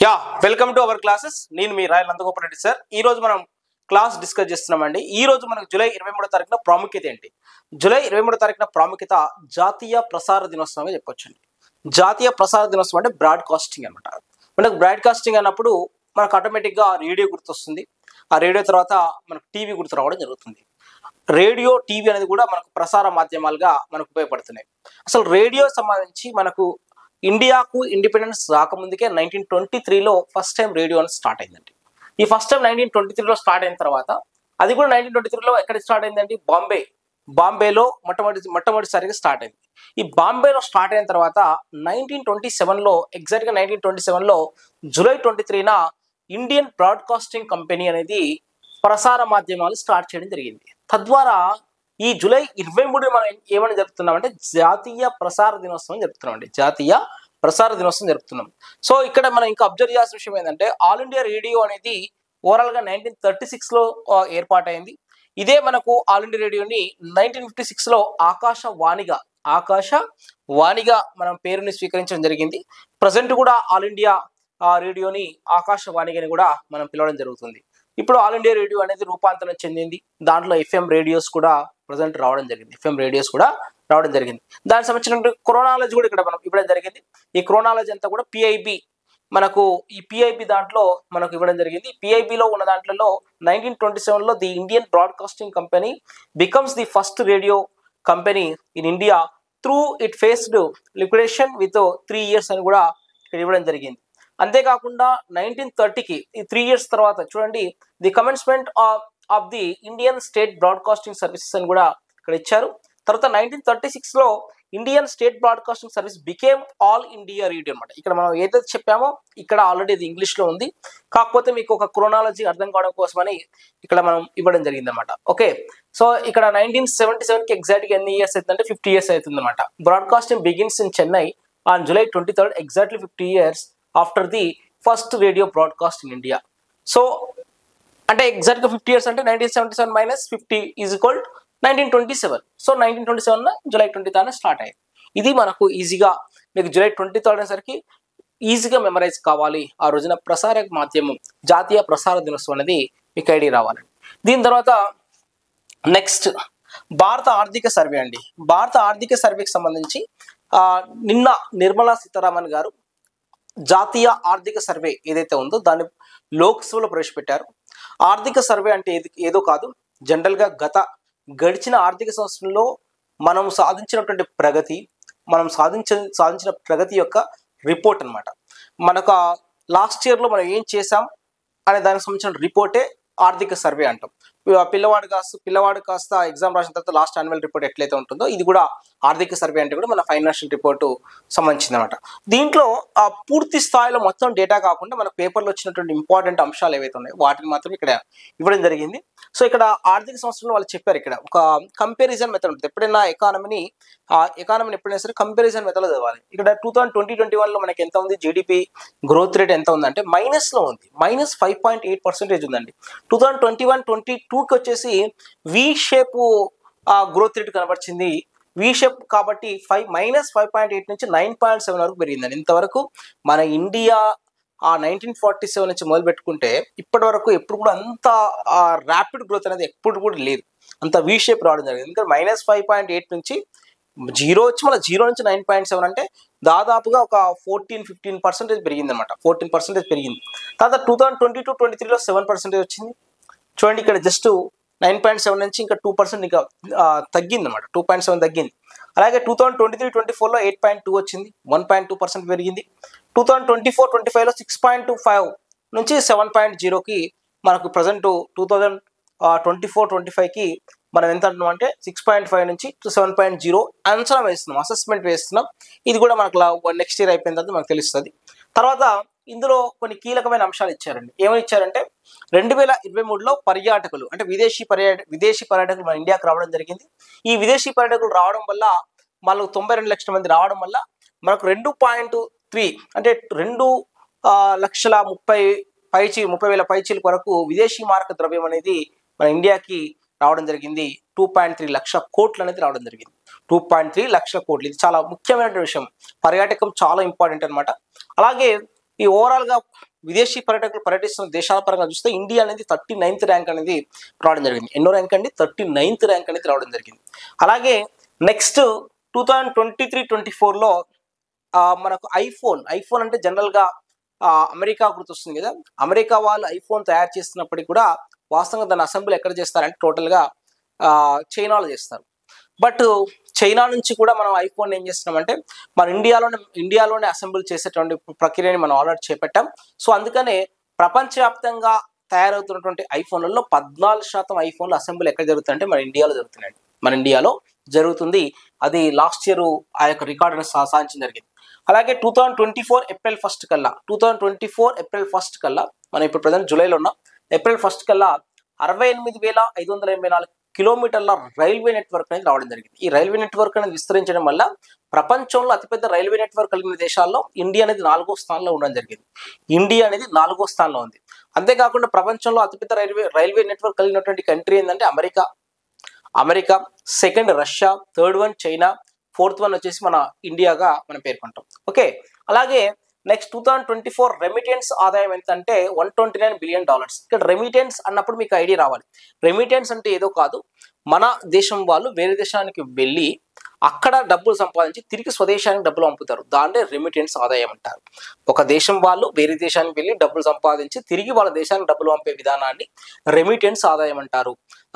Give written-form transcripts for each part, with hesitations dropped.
Yeah welcome to our classes. నేను మీ royal Nandagopal Reddy sir. ఈ రోజు మనం క్లాస్ డిస్కస్ చేస్తున్నామండి. ఈ రోజు మనకు జూలై 23వ తారీఖున ప్రాముఖ్యత ఏంటి? జూలై 23వ తారీఖున ప్రాముఖ్యత జాతీయ ప్రసార దినోత్సవంగా చెప్పొచ్చండి. జాతీయ ప్రసార దినోత్సవం అంటే బ్రాడ్కాస్టింగ్ అనమాట. మనకు బ్రాడ్కాస్టింగ్ అన్నప్పుడు మనకు ఆటోమేటిక్గా రేడియో గుర్తొస్తుంది. ఆ రేడియో తర్వాత మనకు టీవీ గుర్తు రావడం జరుగుతుంది. రేడియో టీవీ అనేది కూడా మనకు ప్రసార మాధ్యమాలుగా మనకు ఉపయోగపడుతున్నాయి. అసలు రేడియో సంబంధించి మనకు ఇండియాకు ఇండిపెండెన్స్ రాకముందుకే 1923లో ఫస్ట్ టైం రేడియో అనేది స్టార్ట్ అయిందండి. ఈ ఫస్ట్ టైం 1923లో స్టార్ట్ అయిన తర్వాత అది కూడా 1923లో ఎక్కడ స్టార్ట్ అయిందండి? బాంబేలో మొట్టమొదటిసారిగా స్టార్ట్ అయింది. ఈ బాంబేలో స్టార్ట్ అయిన తర్వాత 1927లో ఎగ్జాక్ట్గా 1927లో జూలై 23న ఇండియన్ బ్రాడ్కాస్టింగ్ కంపెనీ అనేది ప్రసార మాధ్యమాలు స్టార్ట్ చేయడం జరిగింది. తద్వారా ఈ జూలై 23 మనం ఏమని జరుపుతున్నామంటే జాతీయ ప్రసార దినోత్సవం జరుపుతున్నామండి. జాతీయ ప్రసార దినోత్సవం జరుపుతున్నాం. సో ఇక్కడ మనం ఇంకా అబ్జర్వ్ చేయాల్సిన విషయం ఏంటంటే ఆల్ ఇండియా రేడియో అనేది ఓవరాల్గా 1936లో ఏర్పాటైంది. ఇదే మనకు ఆల్ ఇండియా రేడియోని 1956లో ఆకాశవాణిగా మనం పేరుని స్వీకరించడం జరిగింది. ప్రజెంట్ కూడా ఆల్ ఇండియా రేడియోని ఆకాశవాణిని కూడా మనం పిలవడం జరుగుతుంది. ఇప్పుడు ఆల్ ఇండియా రేడియో అనేది రూపాంతరం చెందింది. దాంట్లో ఎఫ్ఎం రేడియోస్ కూడా ప్రజెంట్ రావడం జరిగింది. దానికి సంబంధించిన క్రోనాలజీ కూడా ఇక్కడ మనం ఇవ్వడం జరిగింది. ఈ క్రోనాలజీ అంతా కూడా పిఐబి మనకు ఈ పిఐబి దాంట్లో మనకు ఇవ్వడం జరిగింది. పిఐబిలో ఉన్న దాంట్లో 1927లో the Indian broadcasting company becomes the first radio company in India through it faced liquidation with 3 years అని కూడా ఇక్కడ ఇవ్వడం జరిగింది. అంతేకాకుండా 1930కి ఈ 3 years తర్వాత చూడండి the commencement of the Indian state broadcasting services అని కూడా ఇక్కడ ఇచ్చారు. తర్వాత 1936లో Indian state broadcasting service became all India radio అనమాట. ఇక్కడ మనం ఏదైతే చెప్పామో ఇక్కడ ఆల్రెడీ ఇది ఇంగ్లీష్లో ఉంది. కాకపోతే మీకు ఒక క్రోనాలజీ అర్థం కావడం కోసమని ఇక్కడ మనం ఇవ్వడం జరిగింది అనమాట. ఓకే, సో ఇక్కడ 1977కి ఎగ్జాక్ట్గా ఎన్ని ఇయర్స్ అవుతుందంటే 50 years అవుతుంది అనమాట. Broadcasting begins in Chennai on July 23rd, exactly 50 years after the first radio broadcast in India. So అంటే ఎగ్జాక్ట్గా 50 years అంటే 1977 minus 50 is equal 1927. So 1927 July 23 start అయ్యింది. ఇది మనకు ఈజీగా మీకు జూలై 23 అనేసరికి ఈజీగా మెమరైజ్ కావాలి. ఆ రోజున ప్రసార మాధ్యమం జాతీయ ప్రసార దినోత్సవం అనేది మీకు ఐడియా రావాలి. దీని తర్వాత నెక్స్ట్ భారత ఆర్థిక సర్వే అండి. భారత ఆర్థిక సర్వేకి సంబంధించి నిన్న నిర్మలా సీతారామన్ గారు జాతీయ ఆర్థిక సర్వే ఏదైతే ఉందో దాన్ని లోక్సభలో ప్రవేశపెట్టారు. ఆర్థిక సర్వే అంటే ఏదో కాదు, జనరల్గా గడిచిన ఆర్థిక సంవత్సరంలో మనం సాధించినటువంటి ప్రగతి, సాధించిన ప్రగతి యొక్క రిపోర్ట్ అనమాట. మనకు లాస్ట్ ఇయర్లో మనం ఏం చేసాం అనే దానికి సంబంధించిన రిపోర్టే ఆర్థిక సర్వే అంటాం. పిల్లవాడు కాస్త ఎగ్జామ్ రాసిన తర్వాత లాస్ట్ యాన్యువల్ రిపోర్ట్ ఎట్లయితే ఉంటుందో ఇది కూడా ఆర్థిక సర్వే అంటే కూడా మన ఫైనాన్షియల్ రిపోర్టు సంబంధించింది అనమాట. దీంట్లో పూర్తి స్థాయిలో మొత్తం డేటా కాకుండా మన పేపర్లో వచ్చినటువంటి ఇంపార్టెంట్ అంశాలు ఏవైతే ఉన్నాయో వాటిని మాత్రం ఇక్కడ ఇవ్వడం జరిగింది. సో ఇక్కడ ఆర్థిక సంవత్సరంలో వాళ్ళు చెప్పారు ఇక్కడ ఒక కంపారిజన్ మెథడ్ ఉంటుంది. ఎప్పుడైనా ఎకానమీని ఎప్పుడైనా సరే కంపారిజన్ మెథడ్లో చదవాలి. ఇక్కడ 2020-21లో మనకి ఎంత ఉంది? జీడిపి గ్రోత్ రేట్ ఎంత ఉందంటే మైనస్లో ఉంది. -5.8% ఉందండి. 2021-22కి వచ్చేసి వి షేప్ గ్రోత్ రేట్ కనబడుతుంది. వి షేప్ కాబట్టి -5.8 నుంచి 9.7 వరకు పెరిగిందండి. ఇంతవరకు మన ఇండియా 1947 నుంచి మొదలు పెట్టుకుంటే ఇప్పటి వరకు ఎప్పుడు కూడా అంత ర్యాపిడ్ గ్రోత్ అనేది ఎప్పుడు కూడా లేదు. అంత వి షేప్ రావడం జరిగింది. ఎందుకంటే -5.8 నుంచి 0 వచ్చి మళ్ళీ 0 నుంచి 9.7 అంటే దాదాపుగా ఒక 14-15% పెరిగింది అనమాట. 14% పెరిగింది. తర్వాత 2022-23లో 7% వచ్చింది. చూడండి ఇక్కడ జస్ట్ 9.7 నుంచి ఇంకా 2% ఇంకా తగ్గింది అనమాట. 2.7 తగ్గింది. అలాగే 2023-24లో 8.2 వచ్చింది, 1.2% పెరిగింది. 2024-25లో 6.25 నుంచి 7.0కి మనకు ప్రజెంట్ 2024-25కి మనం ఎంత అంటున్నాం అంటే 6.5 నుంచి 7.0 అంచనా వేస్తున్నాం, అసెస్మెంట్ వేస్తున్నాం. ఇది కూడా మనకు నెక్స్ట్ ఇయర్ అయిపోయిన తర్వాత మనకు తెలుస్తుంది. తర్వాత ఇందులో కొన్ని కీలకమైన అంశాలు ఇచ్చారండి. ఏమని ఇచ్చారంటే 2023లో పర్యాటకులు అంటే విదేశీ పర్యాటకులు మన ఇండియాకి రావడం జరిగింది. ఈ విదేశీ పర్యాటకులు రావడం వల్ల మనకు 92 లక్షల మంది రావడం వల్ల మనకు 2.3 అంటే 2,30,000 పైచీల వరకు విదేశీ మారక ద్రవ్యం అనేది మన ఇండియాకి రావడం జరిగింది. 2.3 లక్షల కోట్లు అనేది రావడం జరిగింది. 2.3 లక్షల కోట్లు. ఇది చాలా ముఖ్యమైన విషయం. పర్యాటకం చాలా ఇంపార్టెంట్ అనమాట. అలాగే ఈ ఓవరాల్గా విదేశీ పర్యాటకులు పర్యటిస్తున్న దేశాల పరంగా చూస్తే ఇండియా అనేది 39th ర్యాంక్ అనేది రావడం జరిగింది. ఎన్నో ర్యాంక్ అండి? 39th ర్యాంక్ అనేది రావడం జరిగింది. అలాగే నెక్స్ట్ 2023-24లో మనకు ఐఫోన్ అంటే జనరల్గా అమెరికా గుర్తొస్తుంది కదా. అమెరికా వాళ్ళు ఐఫోన్ తయారు చేస్తున్నప్పటికీ కూడా వాస్తవంగా దాని అసెంబ్లీ ఎక్కడ చేస్తారంటే టోటల్గా చైనాలో చేస్తారు. బట్ చైనా నుంచి కూడా మనం ఐఫోన్ ఏం చేస్తున్నామంటే మన ఇండియాలోనే అసెంబ్లీ చేసేటువంటి ప్రక్రియని మనం ఆల్రెడీ చేపట్టాం. సో అందుకనే ప్రపంచవ్యాప్తంగా తయారవుతున్నటువంటి ఐఫోన్లలో 14% ఐఫోన్లు అసెంబ్లీ ఎక్కడ జరుగుతుందంటే మన ఇండియాలో జరుగుతున్నాయండి. మన ఇండియాలో జరుగుతుంది. అది లాస్ట్ ఇయర్ ఆ యొక్క రికార్డును సాధించడం జరిగింది. అలాగే 2024 ఏప్రిల్ 1 కల్లా మనం ఇప్పుడు ప్రజెంట్ జూలైలో ఉన్నాం. ఏప్రిల్ 1 కల్లా 68,584 కిలోమీటర్ల రైల్వే నెట్వర్క్ అనేది రావడం జరిగింది. ఈ రైల్వే నెట్వర్క్ అనేది విస్తరించడం వల్ల ప్రపంచంలో అతిపెద్ద రైల్వే నెట్వర్క్ కలిగిన దేశాల్లో ఇండియా అనేది 4వ స్థానంలో ఉండడం జరిగింది. ఇండియా అనేది 4వ స్థానంలో ఉంది. అంతేకాకుండా ప్రపంచంలో అతిపెద్ద రైల్వే నెట్వర్క్ కలిగినటువంటి కంట్రీ ఏంటంటే America, second Russia, third one China, fourth one వచ్చేసి మన ఇండియాగా మనం పేర్కొంటాం. ఓకే, అలాగే నెక్స్ట్ 2024 రెమిటెన్స్ ఆదాయం ఎంత అంటే $129 బిలియన్. ఇక్కడ రెమిటెన్స్ అన్నప్పుడు మీకు ఐడియా రావాలి. రెమిటెన్స్ అంటే ఏదో కాదు, మన దేశం వాళ్ళు వేరే దేశానికి వెళ్ళి అక్కడ డబ్బులు సంపాదించి తిరిగి స్వదేశానికి డబ్బులు పంపుతారు. దాన్నే రెమిటెన్స్ ఆదాయం అంటారు. ఒక దేశం వాళ్ళు వేరే దేశానికి వెళ్ళి డబ్బులు సంపాదించి తిరిగి వాళ్ళ దేశానికి డబ్బులు పంపే విధానాన్ని రెమిటెన్స్ ఆదాయం అంటారు.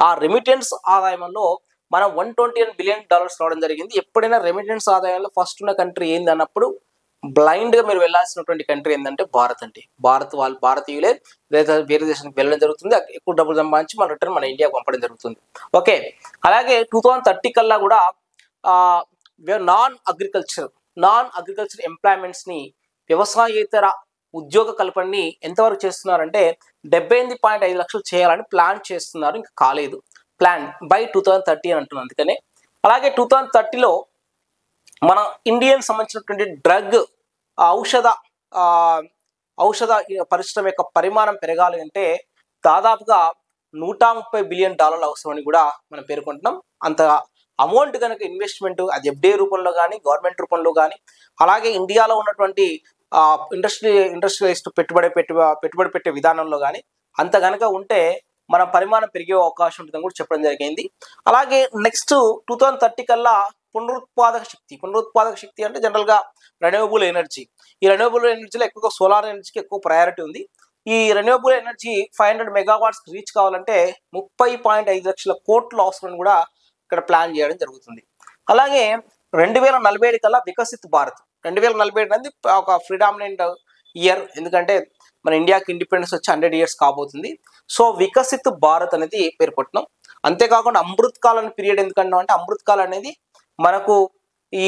ఆ రెమిటెన్స్ ఆదాయంలో మనం $129 బిలియన్ రావడం జరిగింది. ఎప్పుడైనా రెమిటెన్స్ ఆదాయంలో ఫస్ట్ ఉన్న కంట్రీ ఏంది అన్నప్పుడు బ్లైండ్ గా మీరు వెళ్ళాల్సినటువంటి కంట్రీ ఏంటంటే భారత్ అండి. భారతీయులే వేరే దేశానికి వెళ్ళడం జరుగుతుంది. ఎక్కువ డబ్బులు సంపాదించి మన రిటర్న్ మన ఇండియాకు పంపడం జరుగుతుంది. ఓకే, అలాగే 2030 కల్లా కూడా నాన్ అగ్రికల్చర్ ఎంప్లాయ్మెంట్స్ ని, వ్యవసాయేతర ఉద్యోగ కల్పనని ఎంతవరకు చేస్తున్నారంటే 78.5 లక్షలు చేయాలని ప్లాన్ చేస్తున్నారు. ఇంకా కాలేదు, ప్లాన్ బై 2030 అని అంటున్నారు. అందుకనే అలాగే 2030లో మన ఇండియన్ సంబంధించినటువంటి డ్రగ్ ఔషధ పరిశ్రమ యొక్క పరిమాణం పెరగాలి అంటే దాదాపుగా $130 బిలియన్ అవసరమని కూడా మనం పేర్కొంటున్నాం. అంత అమౌంట్ కనుక ఇన్వెస్ట్మెంట్ అది ఎఫ్డిఐ రూపంలో కానీ గవర్నమెంట్ రూపంలో కానీ అలాగే ఇండియాలో ఉన్నటువంటి ఇండస్ట్రియలిస్ట్ పెట్టుబడి పెట్టే విధానంలో కానీ అంత కనుక ఉంటే మన పరిమాణం పెరిగే అవకాశం ఉంటుందని కూడా చెప్పడం జరిగింది. అలాగే నెక్స్ట్ 2030 కల్లా పునరుత్పాదక శక్తి అంటే జనరల్గా రెన్యూవబుల్ ఎనర్జీ. ఈ రెన్యూవబుల్ ఎనర్జీలో ఎక్కువగా సోలార్ ఎనర్జీకి ఎక్కువ ప్రయారిటీ ఉంది. ఈ రెన్యూవబుల్ ఎనర్జీ 500 మెగావాట్స్ రీచ్ కావాలంటే 30.5 లక్షల కోట్లు అవసరం కూడా ఇక్కడ ప్లాన్ చేయడం జరుగుతుంది. అలాగే 2047 కల్లా వికసిత్ భారత్. 2047 అనేది ఒక ప్రిడామినెంట్ ఇయర్, ఎందుకంటే మన ఇండియాకి ఇండిపెండెన్స్ వచ్చి 100 years కాబోతుంది. సో వికసిత్ భారత్ అనేది పేర్కొంటున్నాం. అంతేకాకుండా అమృత్ కాల్ అనే పీరియడ్ ఎందుకంటాం అంటే అమృత్ కాల్ అనేది మనకు ఈ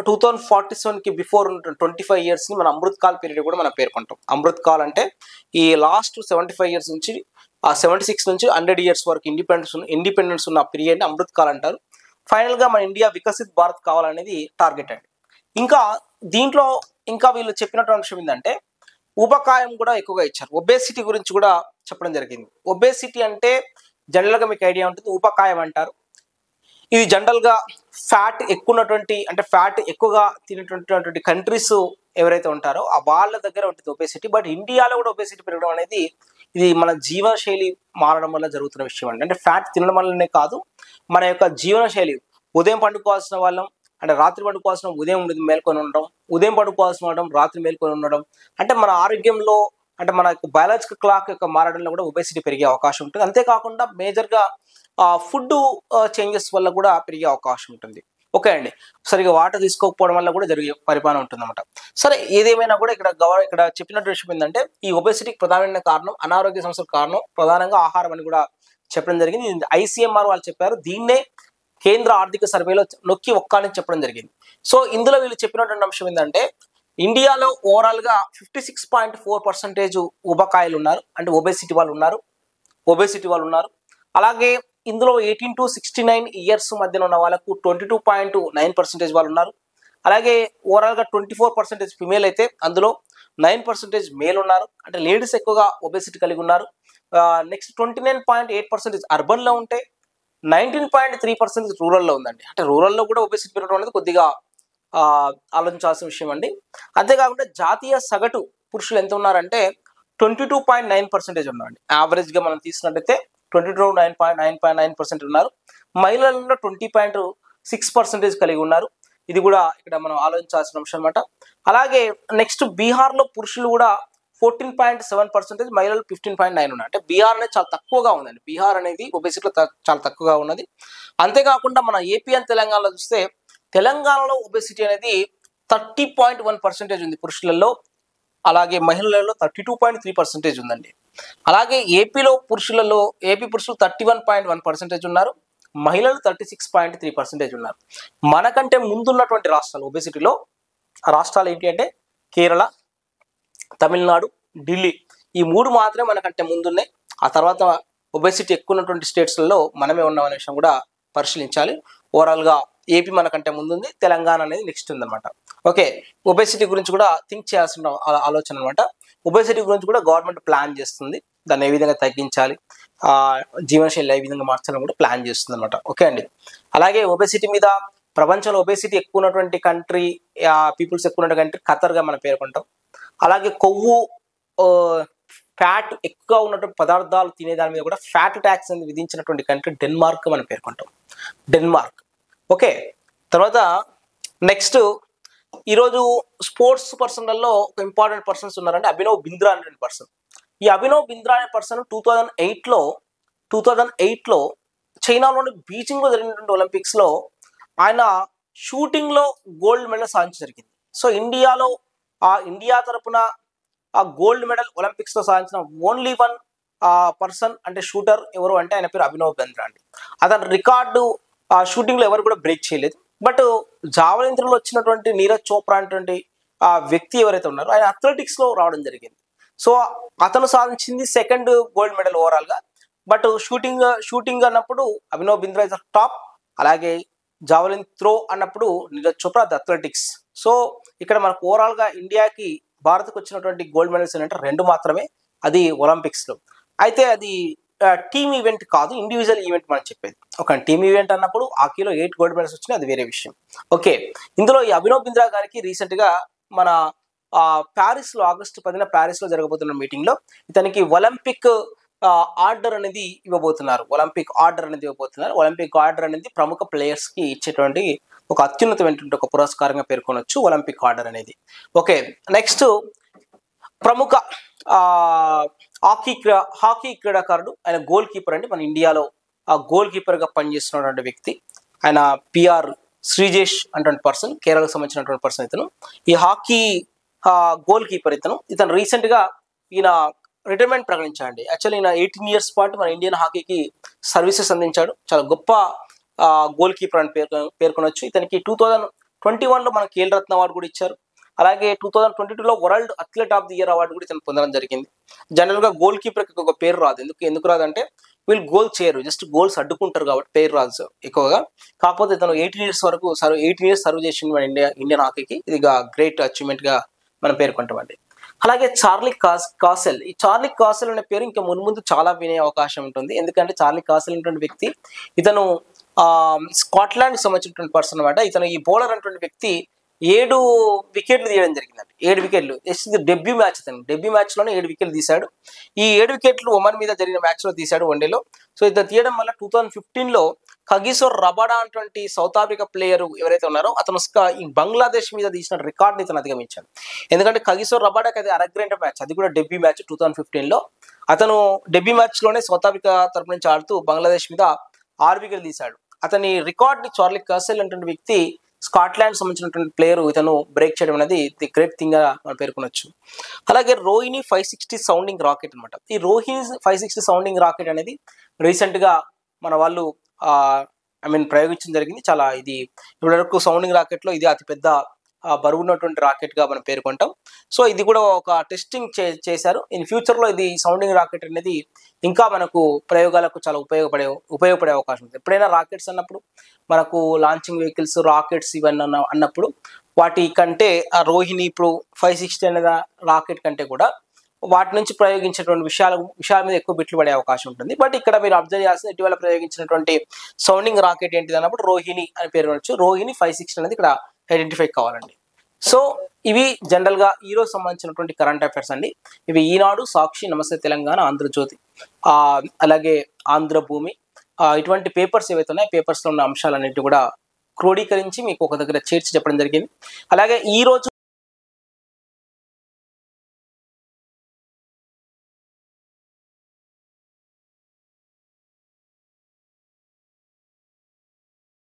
2047కి బిఫోర్ 25 years ని మన అమృత్ కాల్ పీరియడ్ కూడా మనం పేర్కొంటాం. అమృత్ కాల్ అంటే ఈ లాస్ట్ 75 years నుంచి 76 నుంచి 100 years వరకు ఇండిపెండెన్స్ ఉన్న పీరియడ్ ని అమృత్ కాల్ అంటారు. ఫైనల్ గా మన ఇండియా వికసిత్ భారత్ కావాలనేది టార్గెట్ అండి. ఇంకా దీంట్లో ఇంకా వీళ్ళు చెప్పినటువంటి అంశం ఏంటంటే ఊబకాయం కూడా ఎక్కువగా ఇచ్చారు. ఒబేసిటీ గురించి కూడా చెప్పడం జరిగింది. ఒబేసిటీ అంటే జనరల్ గా మీకు ఐడియా ఉంటుంది, ఊబకాయం అంటారు. ఇది జనరల్ గా ఫ్యాట్ ఎక్కువగా తినేటువంటి కంట్రీస్ ఎవరైతే ఉంటారో వాళ్ళ దగ్గర ఉంటుంది ఒబేసిటీ. బట్ ఇండియాలో కూడా ఒబేసిటీ పెరగడం అనేది ఇది మన జీవనశైలి మారడం వల్ల జరుగుతున్న విషయం అండి. అంటే ఫ్యాట్ తినడం వల్లనే కాదు, మన యొక్క జీవనశైలి ఉదయం పండుకోవాల్సిన వాళ్ళం అంటే రాత్రి పడుకోవాల్సిన ఉదయం మేల్కొని ఉండడం, ఉదయం పడుకోవాల్సిన ఉండడం రాత్రి మేల్కొని ఉండడం, అంటే మన ఆరోగ్యంలో అంటే మన బయాలజికల్ క్లాక్ యొక్క మారడంలో కూడా ఒబేసిటీ పెరిగే అవకాశం ఉంటుంది. అంతేకాకుండా మేజర్గా ఫుడ్ చేంజెస్ వల్ల కూడా పెరిగే అవకాశం ఉంటుంది. ఓకే అండి, సరిగా వాటర్ తీసుకోకపోవడం వల్ల కూడా జరిగే పరిమాణం ఉంటుంది అన్నమాట. సరే, ఏదేమైనా కూడా ఇక్కడ చెప్పినట్టు విషయం ఏంటంటే ఈ ఒబేసిటీకి ప్రధానమైన కారణం అనారోగ్య సమస్యల కారణం ప్రధానంగా ఆహారం అని కూడా చెప్పడం జరిగింది. ICMR వాళ్ళు చెప్పారు, దీన్నే కేంద్ర ఆర్థిక సర్వేలో నొక్కి ఒక్కని చెప్పడం జరిగింది. సో ఇందులో వీళ్ళు చెప్పినటువంటి అంశం ఏంటంటే ఇండియాలో ఓవరాల్ గా 56.4% ఊబకాయలు ఉన్నారు, అంటే ఒబేసిటీ వాళ్ళు ఉన్నారు. అలాగే ఇందులో 18 to 69 years మధ్యన ఉన్న వాళ్ళకు 22.9% వాళ్ళు ఉన్నారు. అలాగే ఓవరాల్ గా 24% ఫిమేల్ అయితే అందులో 9% మేల్ ఉన్నారు, అంటే లేడీస్ ఎక్కువగా ఒబేసిటీ కలిగి ఉన్నారు. నెక్స్ట్ 29.8% అర్బన్ లో ఉంటే 19.3% రూరల్లో ఉందండి. అంటే రూరల్లో కూడా ఒబేసిటీ పెరగడం అనేది కొద్దిగా ఆలోచించాల్సిన విషయం అండి. అంతేకాకుండా జాతీయ సగటు పురుషులు ఎంత ఉన్నారంటే 22.9% ఉన్నారండి. యావరేజ్గా మనం తీసుకున్నట్టయితే 22.9% ఉన్నారు. మహిళలలో 20.6% కలిగి ఉన్నారు. ఇది కూడా ఇక్కడ మనం ఆలోచించాల్సిన అంశం అనమాట. అలాగే నెక్స్ట్ బీహార్లో పురుషులు కూడా 14.7%, మహిళలు 15.9 ఉన్నారు. అంటే బీహార్ అనేది చాలా తక్కువగా ఉందండి. బీహార్ అనేది ఒబేసిటీలో చాలా తక్కువగా ఉన్నది. అంతేకాకుండా మన ఏపీ అండ్ తెలంగాణలో చూస్తే తెలంగాణలో ఒబేసిటీ అనేది 30.1% ఉంది పురుషులలో. అలాగే మహిళలలో 32.3% ఉందండి. అలాగే ఏపీ పురుషులు 31.1% ఉన్నారు. మహిళలు 36.3% ఉన్నారు. మనకంటే ముందున్నటువంటి రాష్ట్రాలు ఒబేసిటీలో రాష్ట్రాలు ఏంటి అంటే కేరళ, తమిళనాడు, ఢిల్లీ, ఈ 3 మాత్రమే మనకంటే ముందున్నాయి. ఆ తర్వాత ఒబేసిటీ ఎక్కువ ఉన్నటువంటి స్టేట్స్లలో మనమే ఉన్నాం అనే విషయం కూడా పరిశీలించాలి. ఓవరాల్గా ఏపీ మనకంటే ముందుంది, తెలంగాణ అనేది నెక్స్ట్ ఉందన్నమాట. ఓకే, ఒబేసిటీ గురించి కూడా థింక్ చేయాల్సిన ఆలోచన అనమాట. ఒబేసిటీ గురించి కూడా గవర్నమెంట్ ప్లాన్ చేస్తుంది, దాన్ని ఏ విధంగా తగ్గించాలి, జీవనశైలి ఏ విధంగా మార్చాలని కూడా ప్లాన్ చేస్తుంది అనమాట. ఓకే అండి. అలాగే ఒబేసిటీ మీద ప్రపంచంలో ఒబేసిటీ ఎక్కువ ఉన్నటువంటి కంట్రీ, పీపుల్స్ ఎక్కువ ఉన్న కంట్రీ ఖతర్గా మనం పేర్కొంటాం. అలాగే కొవ్వు, ఫ్యాట్ ఎక్కువ ఉన్నటువంటి పదార్థాలు తినే దాని మీద కూడా ఫ్యాట్ ట్యాక్స్ అనేది విధించినటువంటి కంట్రీ డెన్మార్క్ మనం పేర్కొంటాం. డెన్మార్క్. ఓకే, తర్వాత నెక్స్ట్ ఈరోజు స్పోర్ట్స్ పర్సన్లలో ఒక ఇంపార్టెంట్ పర్సన్స్ ఉన్నారంటే అభినవ్ బింద్రా అనే పర్సన్. ఈ అభినవ్ బింద్రా అనే పర్సన్ 2008లో చైనాలోని బీజింగ్లో జరిగినటువంటి ఒలింపిక్స్లో ఆయన షూటింగ్లో గోల్డ్ మెడల్ సాధించడం జరిగింది. సో ఇండియా తరపున ఆ గోల్డ్ మెడల్ ఒలింపిక్స్లో సాధించిన ఓన్లీ వన్ పర్సన్ అంటే షూటర్ ఎవరు అంటే ఆయన పేరు అభినవ్ బింద్రా అండి. అతని రికార్డు షూటింగ్లో ఎవరు కూడా బ్రేక్ చేయలేదు. బట్ జావలిన్ త్రోలో వచ్చినటువంటి నీరజ్ చోప్రా అనేటువంటి ఆ వ్యక్తి ఎవరైతే ఉన్నారో ఆయన అథ్లెటిక్స్లో రావడం జరిగింది. సో అతను సాధించింది సెకండ్ గోల్డ్ మెడల్ ఓవరాల్గా. బట్ షూటింగ్ అన్నప్పుడు అభినవ్ బింద్రా ఇస్ టాప్. అలాగే జావలిన్ త్రో అన్నప్పుడు Neeraj Chopra the athletics. So ఇక్కడ మనకు ఓవరాల్గా ఇండియాకి భారత్కు వచ్చినటువంటి గోల్డ్ మెడల్స్ ఏంటంటే 2 మాత్రమే, అది ఒలింపిక్స్లో. అయితే అది టీమ్ ఈవెంట్ కాదు, ఇండివిజువల్ ఈవెంట్ మనం చెప్పేది. ఒక టీమ్ ఈవెంట్ అన్నప్పుడు హాకీలో 8 గోల్డ్ మెడల్స్ వచ్చినాయి, అది వేరే విషయం. ఓకే, ఇందులో ఈ అభినవ్ బింద్రా గారికి రీసెంట్గా మన ప్యారిస్లో ఆగస్టు 10న ప్యారిస్లో జరగబోతున్న మీటింగ్లో ఇతనికి ఒలింపిక్ ఆర్డర్ అనేది ఇవ్వబోతున్నారు. ఒలింపిక్ ఆర్డర్ అనేది ప్రముఖ ప్లేయర్స్కి ఇచ్చేటువంటి ఒక అత్యున్నతమైనటువంటి ఒక పురస్కారంగా పేర్కొనవచ్చు ఒలింపిక్ ఆర్డర్ అనేది. ఓకే, నెక్స్ట్ ప్రముఖ హాకీ క్రీడాకారుడు, ఆయన గోల్ కీపర్ అండి. మన ఇండియాలో గోల్ కీపర్గా పనిచేస్తున్నటువంటి వ్యక్తి ఆయన పిఆర్ శ్రీజేష్ అటువంటి పర్సన్, కేరళకు సంబంధించినటువంటి పర్సన్ ఇతను. ఈ హాకీ గోల్ కీపర్ ఇతను రీసెంట్గా ఈయన రిటైర్మెంట్ ప్రకటించాడు. యాక్చువల్లీ ఈయన 18 years పాటు మన ఇండియన్ హాకీకి సర్వీసెస్ అందించాడు. చాలా గొప్ప గోల్ కీపర్ అని పేర్కొనవచ్చు. ఇతనికి 2021లో మన ఖేల్ రత్న అవార్డు కూడా ఇచ్చారు. అలాగే 2022లో world athlete of the year award కూడా ఇతను పొందడం జరిగింది. జనరల్గా గోల్ కీపర్కి ఒక పేరు రాదు. ఎందుకు రాదంటే వీళ్ళు గోల్ చేయరు, జస్ట్ గోల్స్ అడ్డుకుంటారు కాబట్టి పేరు రాదు ఎక్కువగా. కాకపోతే ఇతను 18 years వరకు 18 years సర్వ్ చేసింది మన ఇండియన్ హాకీకి. ఇది గ్రేట్ అచీవ్మెంట్గా మనం పేర్కొంటామండి. అలాగే చార్లీ కాసెల్. ఈ చార్లీ కాసెల్ అనే పేరు ఇంకా మున్ముందు చాలా వినే అవకాశం ఉంటుంది. ఎందుకంటే చార్లీ కాసెల్ అనేటువంటి వ్యక్తి ఇతను స్కాట్లాండ్కి సంబంధించినటువంటి పర్సన్ అనమాట. ఇతను ఈ బౌలర్ అనేటువంటి వ్యక్తి 7 వికెట్లు తీయడం జరిగిందండి. 7 వికెట్లు. డెబ్యూ మ్యాచ్లోనే 7 వికెట్లు తీశాడు. ఈ 7 వికెట్లు ఒమన్ మీద జరిగిన మ్యాచ్లో తీశాడు, వన్డేలో. సో ఇతను తీయడం వల్ల 2015లో కగిసోర్ రబాడా అటువంటి సౌత్ ఆఫ్రికా ప్లేయర్ ఎవరైతే ఉన్నారో అతను ఈ బంగ్లాదేశ్ మీద తీసిన రికార్డ్ని ఇతను అధిగమించాడు. ఎందుకంటే కగిసోర్ రబాడాకి అది అరగ్రేంట్ మ్యాచ్, అది కూడా డెబ్యూ మ్యాచ్ 2015లో. అతను డెబ్యూ మ్యాచ్లోనే సౌత్ ఆఫ్రికా తరపు నుంచి ఆడుతూ బంగ్లాదేశ్ మీద 6 వికెట్లు తీశాడు. అతని రికార్డ్ని చార్లీ కాసెల్ అటువంటి వ్యక్తి, స్కాట్లాండ్ సంబంధించినటువంటి ప్లేయర్, ఇతను బ్రేక్ చేయడం అనేది ది గ్రేట్ థింగ్ గా మనం పేర్కొనొచ్చు. అలాగే రోహిణి 560 సౌండింగ్ రాకెట్ అనమాట. ఈ రోహిణి 560 సౌండింగ్ రాకెట్ అనేది రీసెంట్ గా మన వాళ్ళు ప్రయోగించడం జరిగింది. చాలా ఇది ఇప్పటివరకు సౌండింగ్ రాకెట్ లో ఇది అతిపెద్ద బరువు ఉన్నటువంటి రాకెట్ గా మనం పేర్కొంటాం. సో ఇది కూడా ఒక టెస్టింగ్ చేశారు. ఇన్ ఫ్యూచర్ లో ఇది సౌండింగ్ రాకెట్ అనేది ఇంకా మనకు ప్రయోగాలకు చాలా ఉపయోగపడే అవకాశం ఉంది. ఎప్పుడైనా రాకెట్స్ అన్నప్పుడు మనకు లాంచింగ్ వెహికల్స్, రాకెట్స్ ఇవన్నీ అన్నప్పుడు వాటి కంటే ఆ రోహిణి ఇప్పుడు 560 అనే రాకెట్ కంటే కూడా వాటి నుంచి ప్రయోగించేటువంటి విషయాల మీద ఎక్కువ బిట్లు పడే అవకాశం ఉంటుంది. బట్ ఇక్కడ మీరు అబ్జర్వ్ చేయాల్సిన ఇటీవల ప్రయోగించినటువంటి సౌండింగ్ రాకెట్ ఏంటిది అన్నప్పుడు రోహిణి అని పేరు అనొచ్చు. రోహిణి 560 అనేది ఇక్కడ ఐడెంటిఫై కావాలండి. సో ఇవి జనరల్ గా ఈ రోజు సంబంధించినటువంటి కరెంట్ అఫైర్స్ అండి. ఇవి ఈనాడు, సాక్షి, నమస్తే తెలంగాణ, ఆంధ్రజ్యోతి, అలాగే ఆంధ్రభూమి, ఇటువంటి పేపర్స్ ఏవైతే ఉన్నాయో పేపర్స్ లో ఉన్న అంశాలన్నిటి కూడా క్రోడీకరించి మీకు ఒక దగ్గర చేర్చి చెప్పడం జరిగింది. అలాగే ఈ రోజు